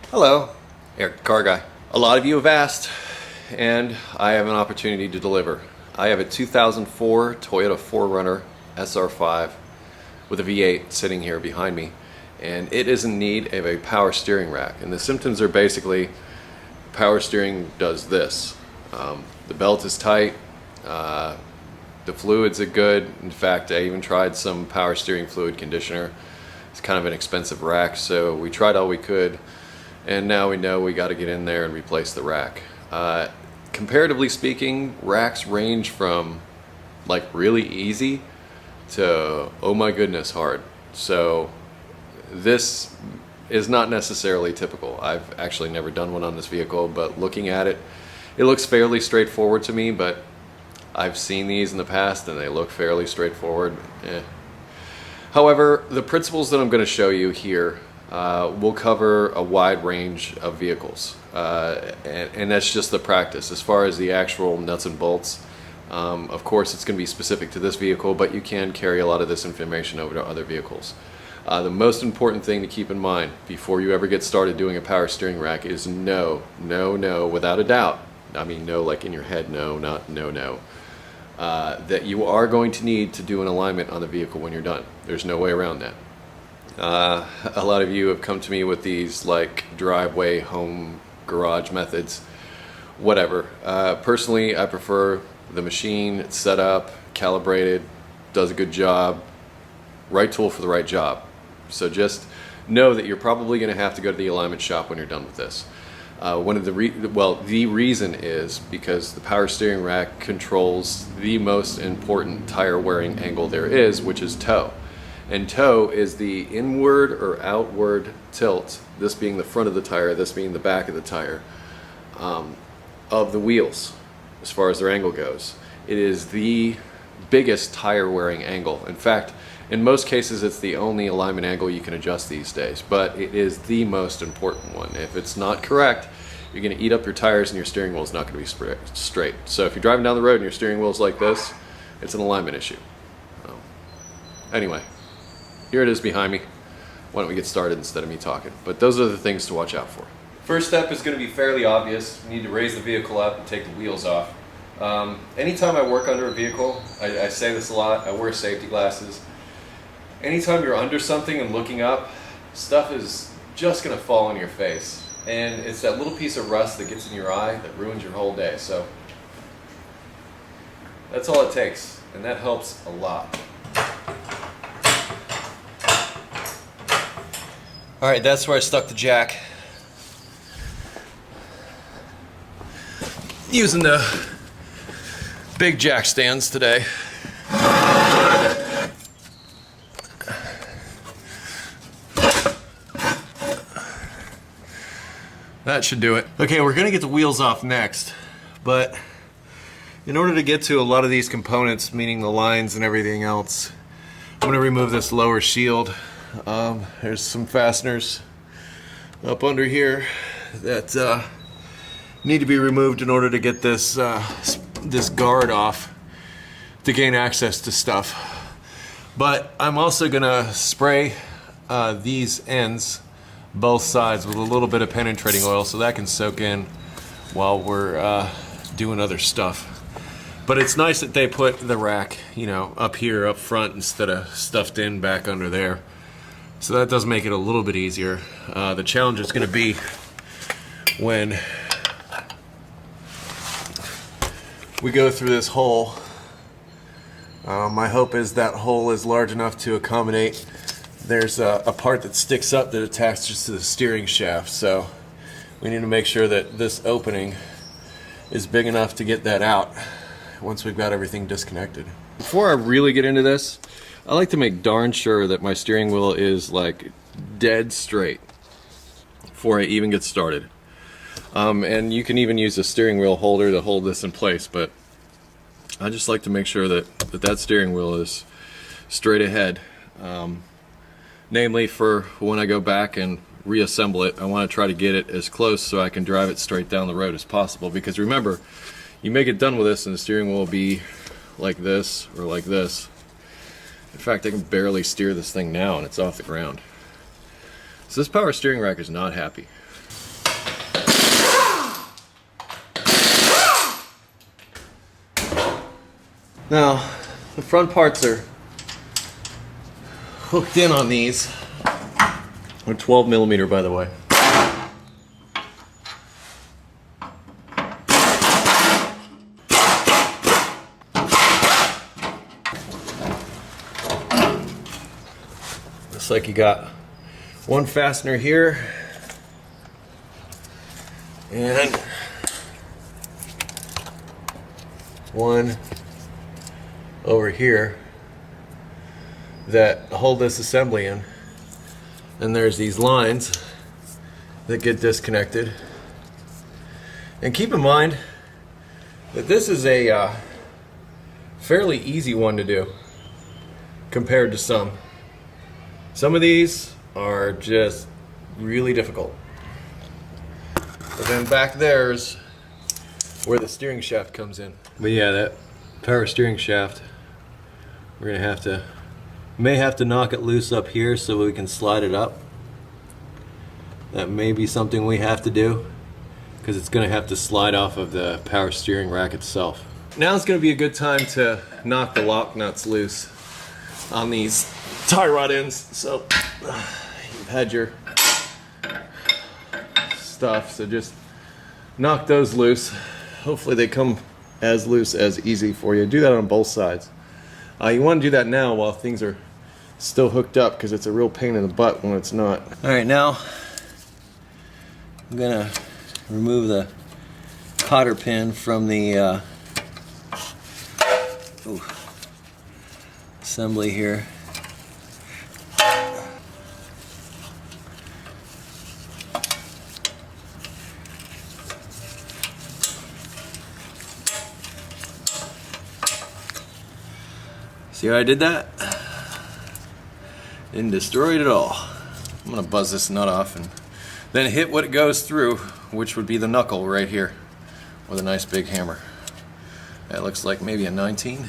Hello, Eric the Car Guy. A lot of you have asked, and I have an opportunity to deliver. I have a 2004 Toyota 4Runner SR5 with a V8 sitting here behind me, and it is in need of a power steering rack. And the symptoms are basically power steering does this. The belt is tight, the fluids are good. In fact, I even tried some power steering fluid conditioner. It's kind of an expensive rack, so we tried all we could. And now we know we got to get in there and replace the rack. Comparatively speaking, racks range from like really easy to oh my goodness hard. So this is not necessarily typical. I've actually never done one on this vehicle, but looking at it, it looks fairly straightforward to me, but I've seen these in the past and they look fairly straightforward. However, the principles that I'm going to show you here will cover a wide range of vehicles, and that's just the practice. As far as the actual nuts and bolts, of course it's going to be specific to this vehicle, but you can carry a lot of this information over to other vehicles. The most important thing to keep in mind before you ever get started doing a power steering rack is no, without a doubt. I mean no like in your head, no, not no. That you are going to need to do an alignment on the vehicle when you're done. There's no way around that. A lot of you have come to me with these like driveway, home, garage methods, whatever. Personally, I prefer the machine. It's set up, calibrated, does a good job, right tool for the right job. So just know that you're probably going to have to go to the alignment shop when you're done with this. The reason is because the power steering rack controls the most important tire wearing angle there is, which is toe. And toe is the inward or outward tilt, this being the front of the tire, this being the back of the tire, of the wheels as far as their angle goes. It is the biggest tire wearing angle. In fact, in most cases it's the only alignment angle you can adjust these days, but it is the most important one. If it's not correct, you're going to eat up your tires and your steering wheel is not going to be straight. So if you're driving down the road and your steering wheel is like this, it's an alignment issue. Anyway. Here it is behind me. Why don't we get started instead of me talking? But those are the things to watch out for. First step is going to be fairly obvious. You need to raise the vehicle up and take the wheels off. Anytime I work under a vehicle, I say this a lot, I wear safety glasses. Anytime you're under something and looking up, stuff is just going to fall on your face. And it's that little piece of rust that gets in your eye that ruins your whole day. So that's all it takes, and that helps a lot. Alright, that's where I stuck the jack. Using the big jack stands today. That should do it. Okay, we're gonna get the wheels off next, but in order to get to a lot of these components, meaning the lines and everything else, I'm gonna remove this lower shield. There's some fasteners up under here that need to be removed in order to get this this guard off to gain access to stuff. But I'm also gonna spray these ends, both sides, with a little bit of penetrating oil so that can soak in while we're doing other stuff. But it's nice that they put the rack, up here up front instead of stuffed in back under there. So that does make it a little bit easier. The challenge is going to be when we go through this hole. My hope is that hole is large enough to accommodate. There's a part that sticks up that attaches to the steering shaft, so we need to make sure that this opening is big enough to get that out once we've got everything disconnected. Before I really get into this, I like to make darn sure that my steering wheel is like dead straight before I even get started. And you can even use a steering wheel holder to hold this in place, but I just like to make sure that steering wheel is straight ahead. Namely, for when I go back and reassemble it, I want to try to get it as close so I can drive it straight down the road as possible. Because remember, you may get done with this and the steering wheel will be like this or like this. In fact, I can barely steer this thing now and it's off the ground. So this power steering rack is not happy. Now, the front parts are hooked in on these. They're 12 millimeter, by the way. Looks like you got one fastener here and one over here that hold this assembly in. And there's these lines that get disconnected. And keep in mind that this is a fairly easy one to do compared to some. Some of these are just really difficult. But then back there's where the steering shaft comes in. But yeah, that power steering shaft, we're gonna may have to knock it loose up here so we can slide it up. That may be something we have to do because it's gonna have to slide off of the power steering rack itself. Now it's gonna be a good time to knock the lock nuts loose on these tie rod ends. So you've had your stuff, so just knock those loose. Hopefully they come as loose as easy for you. Do that on both sides. You want to do that now while things are still hooked up because it's a real pain in the butt when it's not. Alright, now I'm gonna remove the cotter pin from the assembly here. See how I did that? Didn't destroy it at all. I'm gonna buzz this nut off and then hit what it goes through, which would be the knuckle right here with a nice big hammer. That looks like maybe a 19.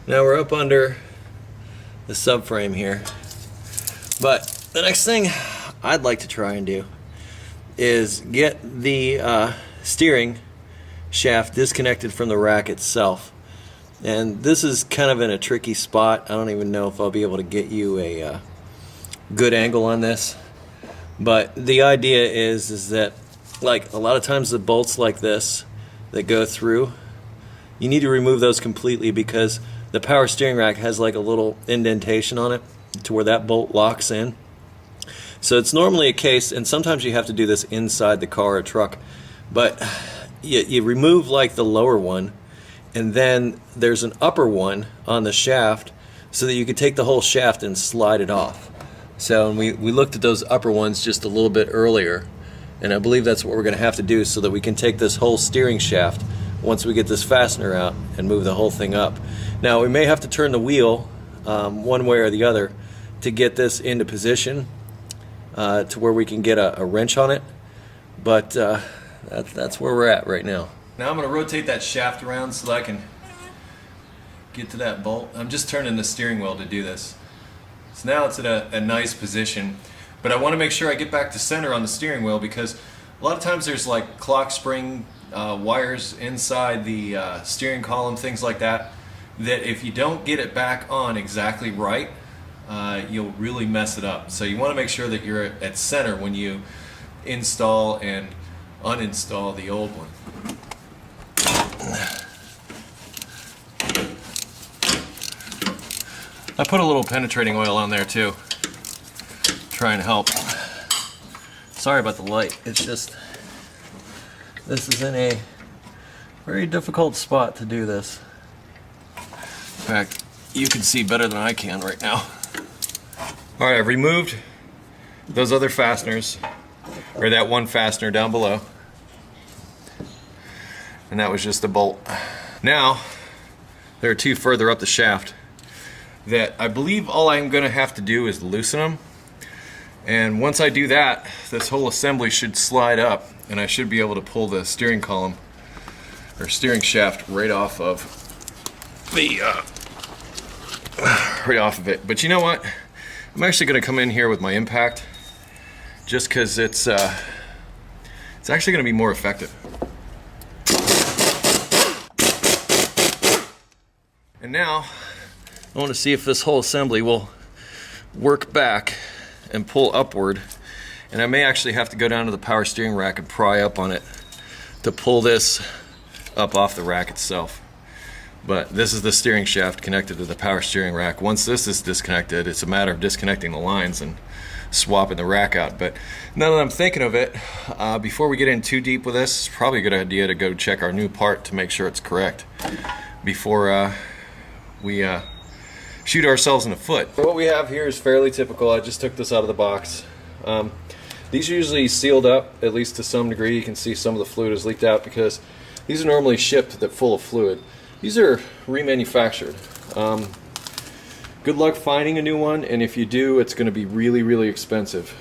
Now we're up under the subframe here. But the next thing I'd like to try and do is get the steering shaft disconnected from the rack itself. And this is kind of in a tricky spot. I don't even know if I'll be able to get you a good angle on this. But the idea is that, like a lot of times the bolts like this that go through, you need to remove those completely because the power steering rack has like a little indentation on it to where that bolt locks in. So it's normally a case, and sometimes you have to do this inside the car or truck, but you remove like the lower one, and then there's an upper one on the shaft so that you could take the whole shaft and slide it off. So we looked at those upper ones just a little bit earlier, and I believe that's what we're going to have to do so that we can take this whole steering shaft once we get this fastener out and move the whole thing up. Now we may have to turn the wheel one way or the other to get this into position to where we can get a wrench on it, but that's where we're at right now. Now I'm going to rotate that shaft around so that I can get to that bolt. I'm just turning the steering wheel to do this. So now it's at a nice position, but I want to make sure I get back to center on the steering wheel because a lot of times there's like clock spring wires inside the steering column, things like that, that if you don't get it back on exactly right, you'll really mess it up. So you want to make sure that you're at center when you install and uninstall the old one. I put a little penetrating oil on there too. Try and help. Sorry about the light. It's just, this is in a very difficult spot to do this. In fact, you can see better than I can right now. Alright, I've removed those other fasteners, or that one fastener down below. And that was just a bolt. Now, there are two further up the shaft that I believe all I'm going to have to do is loosen them. And once I do that, this whole assembly should slide up and I should be able to pull the steering column or steering shaft right off of the right off of it. But you know what? I'm actually going to come in here with my impact, just because it's actually going to be more effective. And now I want to see if this whole assembly will work back and pull upward. And I may actually have to go down to the power steering rack and pry up on it to pull this up off the rack itself. But this is the steering shaft connected to the power steering rack. Once this is disconnected, it's a matter of disconnecting the lines and swapping the rack out. But now that I'm thinking of it, before we get in too deep with this, it's probably a good idea to go check our new part to make sure it's correct before we shoot ourselves in the foot. What we have here is fairly typical. I just took this out of the box. These are usually sealed up, at least to some degree. You can see some of the fluid is leaked out because these are normally shipped that full of fluid. These are remanufactured. Good luck finding a new one, and if you do, it's going to be really, really expensive.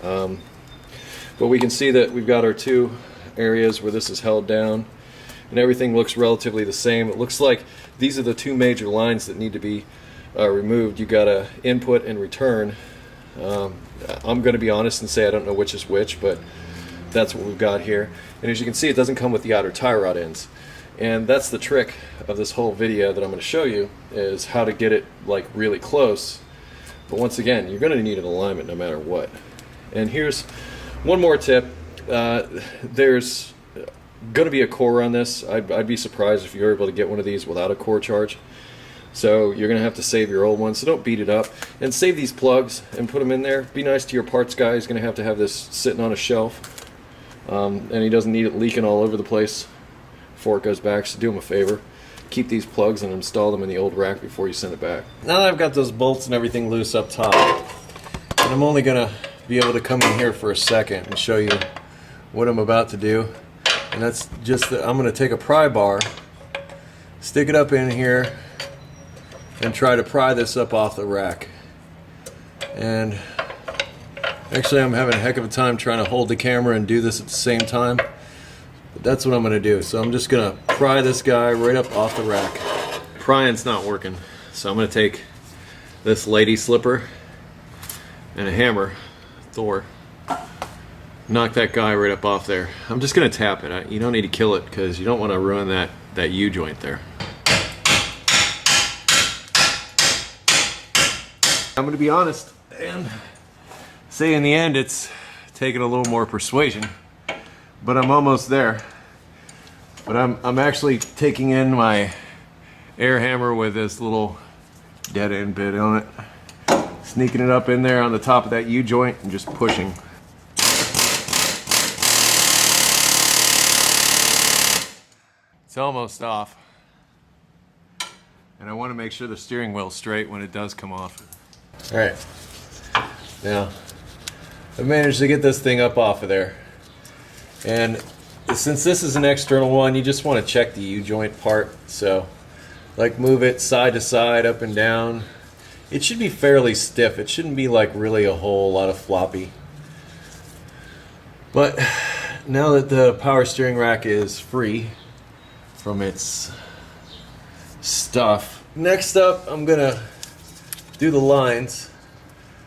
But we can see that we've got our two areas where this is held down, and everything looks relatively the same. It looks like these are the two major lines that need to be removed. You got a input and return. I'm going to be honest and say I don't know which is which, but that's what we've got here. And as you can see, it doesn't come with the outer tie rod ends. And that's the trick of this whole video that I'm going to show you, is how to get it like really close. But once again, you're going to need an alignment no matter what. And here's one more tip. There's going to be a core on this. I'd be surprised if you're able to get one of these without a core charge. So you're going to have to save your old one, so don't beat it up. And save these plugs and put them in there. Be nice to your parts guy. He's going to have this sitting on a shelf. And he doesn't need it leaking all over the place before it goes back, so do him a favor. Keep these plugs and install them in the old rack before you send it back. Now that I've got those bolts and everything loose up top, and I'm only going to be able to come in here for a second and show you what I'm about to do. And that's just that I'm going to take a pry bar, stick it up in here, and try to pry this up off the rack. And actually I'm having a heck of a time trying to hold the camera and do this at the same time. But that's what I'm going to do. So I'm just going to pry this guy right up off the rack. Prying's not working, so I'm going to take this lady slipper and a hammer, Thor, knock that guy right up off there. I'm just going to tap it. You don't need to kill it because you don't want to ruin that U-joint there. I'm going to be honest and say in the end it's taking a little more persuasion, but I'm almost there. But I'm actually taking in my air hammer with this little dead end bit on it, sneaking it up in there on the top of that U-joint and just pushing. It's almost off. And I want to make sure the steering wheel's straight when it does come off. Alright, now I've managed to get this thing up off of there, and since this is an external one, you just want to check the U-joint part. So like move it side to side, up and down. It should be fairly stiff. It shouldn't be like really a whole lot of floppy. But now that the power steering rack is free from its stuff, next up I'm gonna do the lines,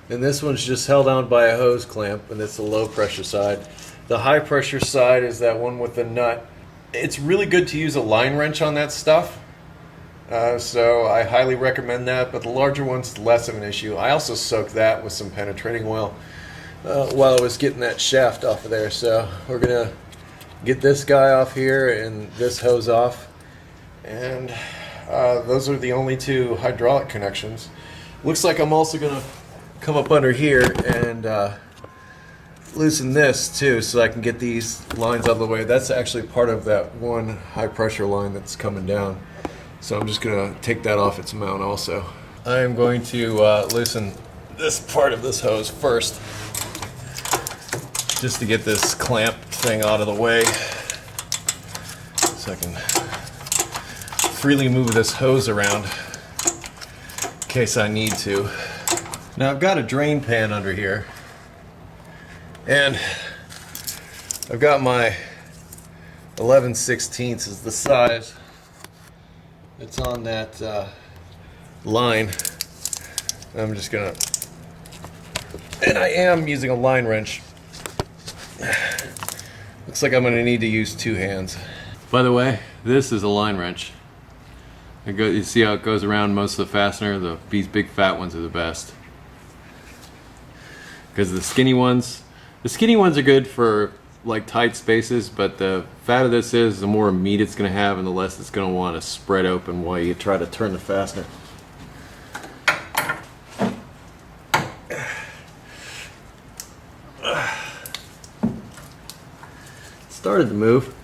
and this one's just held on by a hose clamp, and it's the low pressure side. The high pressure side is that one with the nut. It's really good to use a line wrench on that stuff, so I highly recommend that, but the larger one's less of an issue. I also soaked that with some penetrating oil while I was getting that shaft off of there. So we're gonna get this guy off here and this hose off, and those are the only two hydraulic connections. Looks like I'm also going to come up under here and loosen this too, so I can get these lines out of the way. That's actually part of that one high pressure line that's coming down. So I'm just going to take that off its mount also. I am going to loosen this part of this hose first, just to get this clamp thing out of the way, so I can freely move this hose around in case I need to. Now I've got a drain pan under here, and I've got my 11/16 is the size. It's on that line. I'm just gonna, and I am using a line wrench. Looks like I'm gonna need to use 2 hands. By the way, this is a line wrench. You see how it goes around most of the fastener? These big fat ones are the best. Because the skinny ones are good for like tight spaces, but the fatter this is, the more meat it's going to have and the less it's going to want to spread open while you try to turn the fastener. Started to move.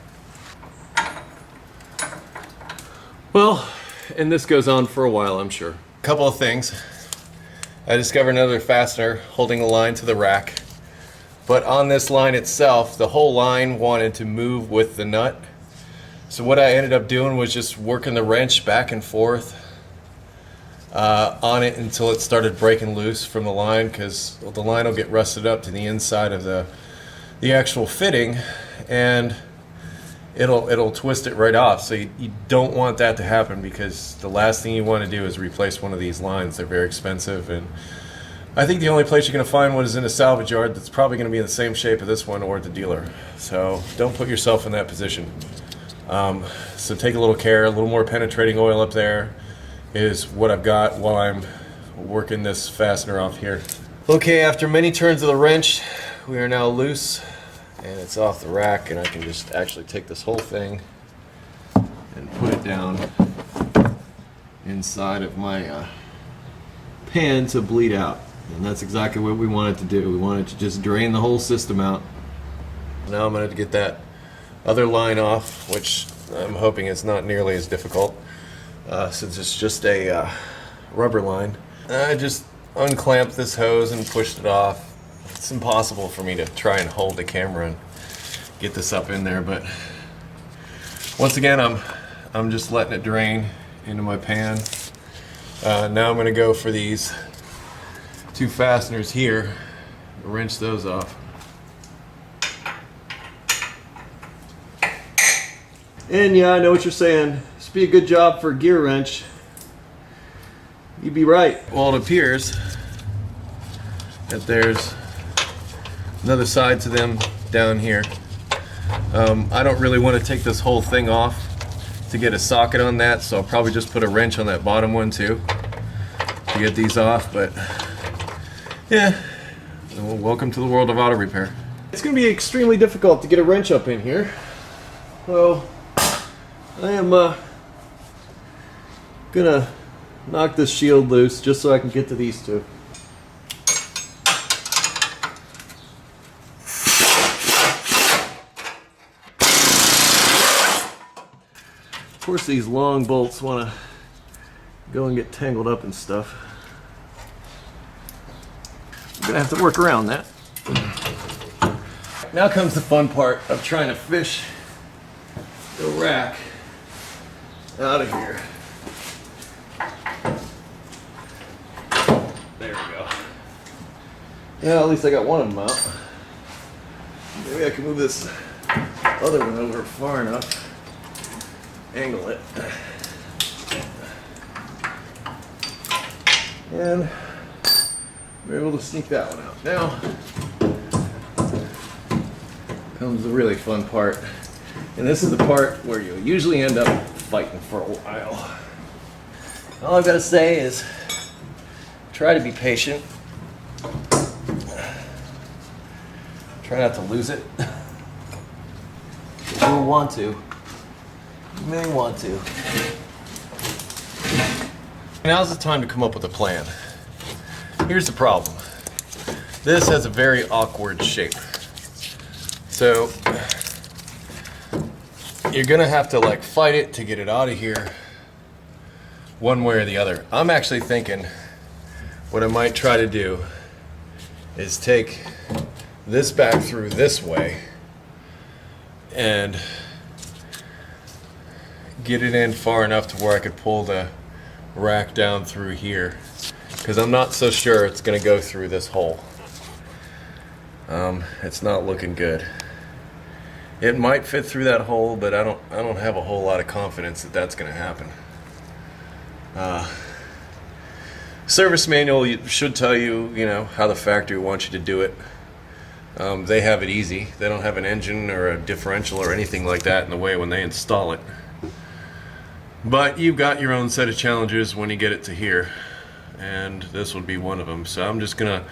Well, and this goes on for a while, I'm sure. A couple of things. I discovered another fastener holding the line to the rack, but on this line itself, the whole line wanted to move with the nut. So what I ended up doing was just working the wrench back and forth on it until it started breaking loose from the line, because the line will get rusted up to the inside of the actual fitting, and it'll twist it right off. So you don't want that to happen, because the last thing you want to do is replace one of these lines. They're very expensive, and I think the only place you're going to find one is in a salvage yard that's probably going to be in the same shape as this one, or at the dealer. So don't put yourself in that position. So take a little care. A little more penetrating oil up there is what I've got while I'm working this fastener off here. Okay, after many turns of the wrench, we are now loose and it's off the rack, and I can just actually take this whole thing and put it down inside of my pan to bleed out. And that's exactly what we wanted to do. We wanted to just drain the whole system out. Now I'm going to get that other line off, which I'm hoping is not nearly as difficult since it's just a rubber line. I just unclamped this hose and pushed it off. It's impossible for me to try and hold the camera and get this up in there, but once again I'm just letting it drain into my pan. Now I'm going to go for these 2 fasteners here, wrench those off. And yeah, I know what you're saying. This would be a good job for a gear wrench. You'd be right. Well, it appears that there's another side to them down here. I don't really want to take this whole thing off to get a socket on that, so I'll probably just put a wrench on that bottom one too to get these off. But yeah, well, welcome to the world of auto repair. It's going to be extremely difficult to get a wrench up in here. So I am gonna knock this shield loose just so I can get to these 2. Of course, these long bolts want to go and get tangled up and stuff. I'm gonna have to work around that. Now comes the fun part of trying to fish the rack out of here. There we go. Yeah, at least I got one of them out. Maybe I can move this other one over far enough. Angle it. And we're able to sneak that one out. Now comes the really fun part. And this is the part where you usually end up fighting for a while. All I've got to say is try to be patient. Try not to lose it. You will want to. You may want to. Now's the time to come up with a plan. Here's the problem. This has a very awkward shape. So you're gonna have to like fight it to get it out of here one way or the other. I'm actually thinking what I might try to do is take this back through this way and get it in far enough to where I could pull the rack down through here, because I'm not so sure it's gonna go through this hole. It's not looking good. It might fit through that hole, but I don't have a whole lot of confidence that that's going to happen. Service manual should tell you, how the factory wants you to do it. They have it easy. They don't have an engine or a differential or anything like that in the way when they install it. But you've got your own set of challenges when you get it to here, and this would be one of them. So I'm just gonna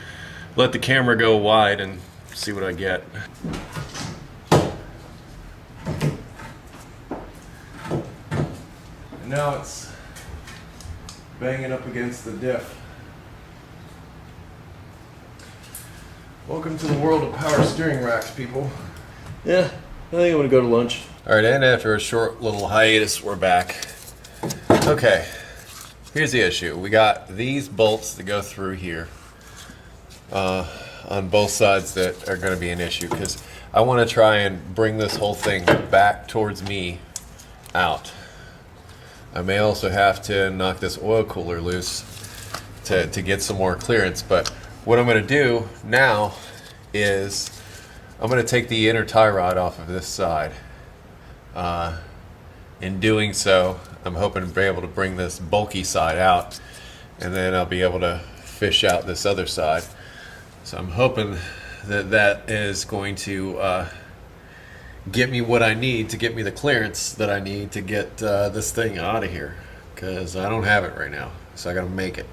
let the camera go wide and see what I get. And now it's banging up against the diff. Welcome to the world of power steering racks, people. Yeah, I think I'm gonna go to lunch. All right, and after a short little hiatus, we're back. Okay, here's the issue. We got these bolts that go through here on both sides that are gonna be an issue, because I wanna try and bring this whole thing back towards me out. I may also have to knock this oil cooler loose to get some more clearance, but what I'm going to do now is I'm going to take the inner tie rod off of this side. In doing so, I'm hoping to be able to bring this bulky side out, and then I'll be able to fish out this other side. So I'm hoping that that is going to get me what I need to get me the clearance that I need to get this thing out of here, because I don't have it right now, so I gotta make it.